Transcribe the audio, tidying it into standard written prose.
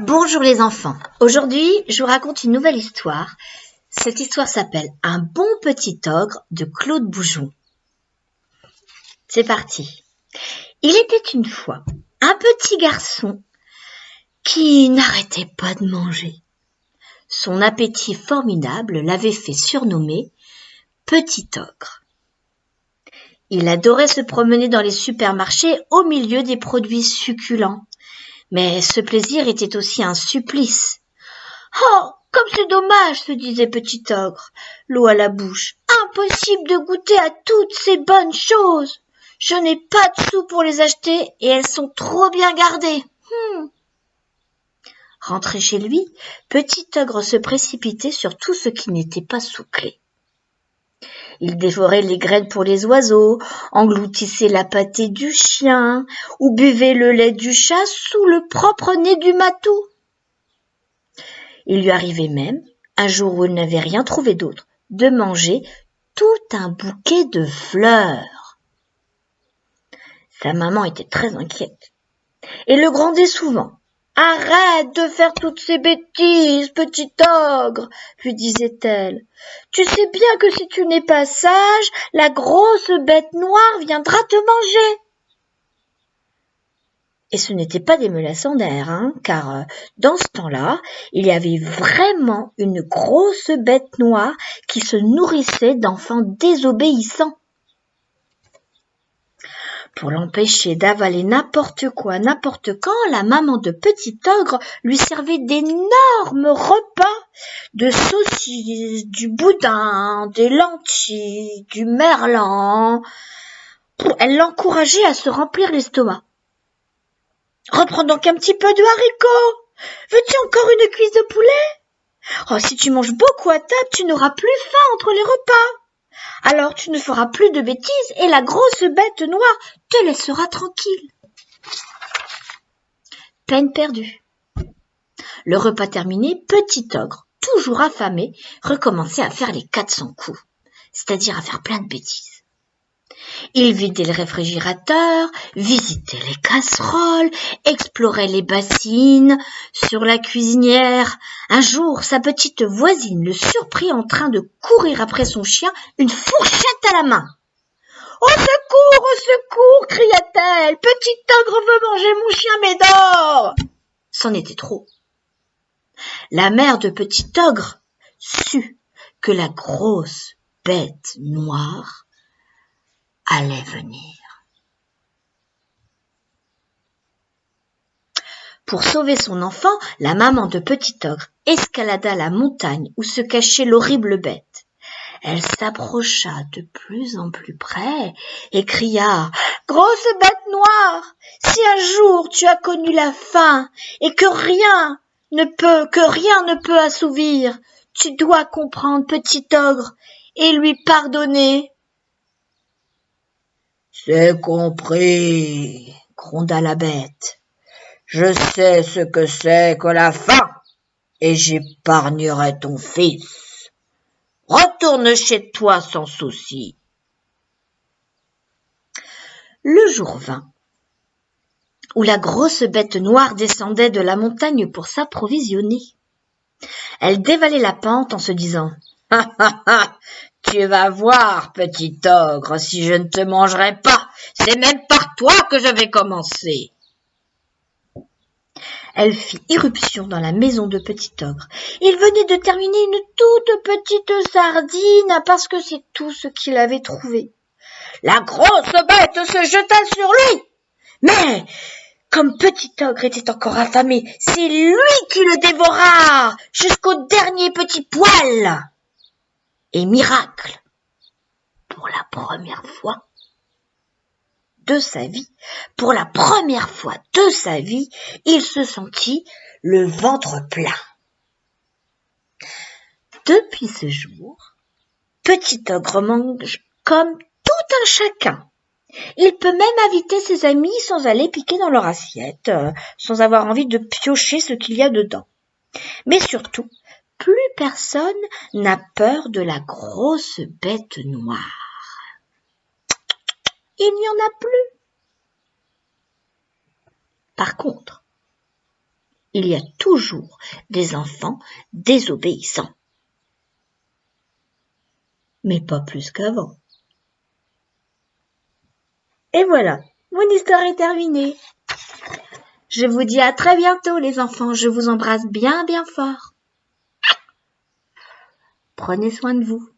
Bonjour les enfants, aujourd'hui je vous raconte une nouvelle histoire. Cette histoire s'appelle Un bon petit ogre de Claude Boujon. C'est parti. Il était une fois un petit garçon qui n'arrêtait pas de manger. Son appétit formidable l'avait fait surnommer Petit Ogre. Il adorait se promener dans les supermarchés au milieu des produits succulents. Mais ce plaisir était aussi un supplice. Oh, comme c'est dommage, se disait Petit Ogre, l'eau à la bouche. Impossible de goûter à toutes ces bonnes choses. Je n'ai pas de sous pour les acheter et elles sont trop bien gardées. Rentré chez lui, Petit Ogre se précipitait sur tout ce qui n'était pas sous clé. Il dévorait les graines pour les oiseaux, engloutissait la pâtée du chien ou buvait le lait du chat sous le propre nez du matou. Il lui arrivait même, un jour où il n'avait rien trouvé d'autre, de manger tout un bouquet de fleurs. Sa maman était très inquiète et le grondait souvent. « Arrête de faire toutes ces bêtises, petit ogre !» lui disait-elle. « Tu sais bien que si tu n'es pas sage, la grosse bête noire viendra te manger. » Et ce n'était pas des menaçants d'air, car dans ce temps-là, il y avait vraiment une grosse bête noire qui se nourrissait d'enfants désobéissants. Pour l'empêcher d'avaler n'importe quoi, n'importe quand, la maman de Petit Ogre lui servait d'énormes repas de saucisses, du boudin, des lentilles, du merlan. Elle l'encourageait à se remplir l'estomac. « Reprends donc un petit peu de haricots. Veux-tu encore une cuisse de poulet ? Oh, si tu manges beaucoup à table, tu n'auras plus faim entre les repas. Alors tu ne feras plus de bêtises et la grosse bête noire te laissera tranquille. » Peine perdue. Le repas terminé, Petit Ogre, toujours affamé, recommençait à faire les 400 coups, c'est-à-dire à faire plein de bêtises. Il vidait le réfrigérateur, visitait les casseroles, explorait les bassines sur la cuisinière. Un jour, sa petite voisine le surprit en train de courir après son chien, une fourchette à la main. « Au secours !» cria-t-elle. « Petit ogre veut manger mon chien, mais dors !» C'en était trop. La mère de Petit Ogre sut que la grosse bête noire allait venir. Pour sauver son enfant, la maman de Petit Ogre escalada la montagne où se cachait l'horrible bête. Elle s'approcha de plus en plus près et cria « Grosse bête noire, si un jour tu as connu la faim et que rien ne peut assouvir, tu dois comprendre Petit Ogre et lui pardonner. » « C'est compris, » gronda la bête. « Je sais ce que c'est que la faim, et j'épargnerai ton fils. Retourne chez toi sans souci. » Le jour vint, où la grosse bête noire descendait de la montagne pour s'approvisionner. Elle dévalait la pente en se disant « Ha ha ha, tu vas voir, petit ogre, si je ne te mangerai pas, c'est même par toi que je vais commencer. » Elle fit irruption dans la maison de Petit Ogre. Il venait de terminer une toute petite sardine parce que c'est tout ce qu'il avait trouvé. La grosse bête se jeta sur lui. Mais, comme Petit Ogre était encore affamé, c'est lui qui le dévora jusqu'au dernier petit poil. Et miracle, pour la première fois de sa vie, il se sentit le ventre plein. Depuis ce jour, Petit Ogre mange comme tout un chacun. Il peut même inviter ses amis sans aller piquer dans leur assiette, sans avoir envie de piocher ce qu'il y a dedans. Mais surtout, plus personne n'a peur de la grosse bête noire. Il n'y en a plus. Par contre, il y a toujours des enfants désobéissants. Mais pas plus qu'avant. Et voilà, mon histoire est terminée. Je vous dis à très bientôt les enfants, je vous embrasse bien bien fort. Prenez soin de vous.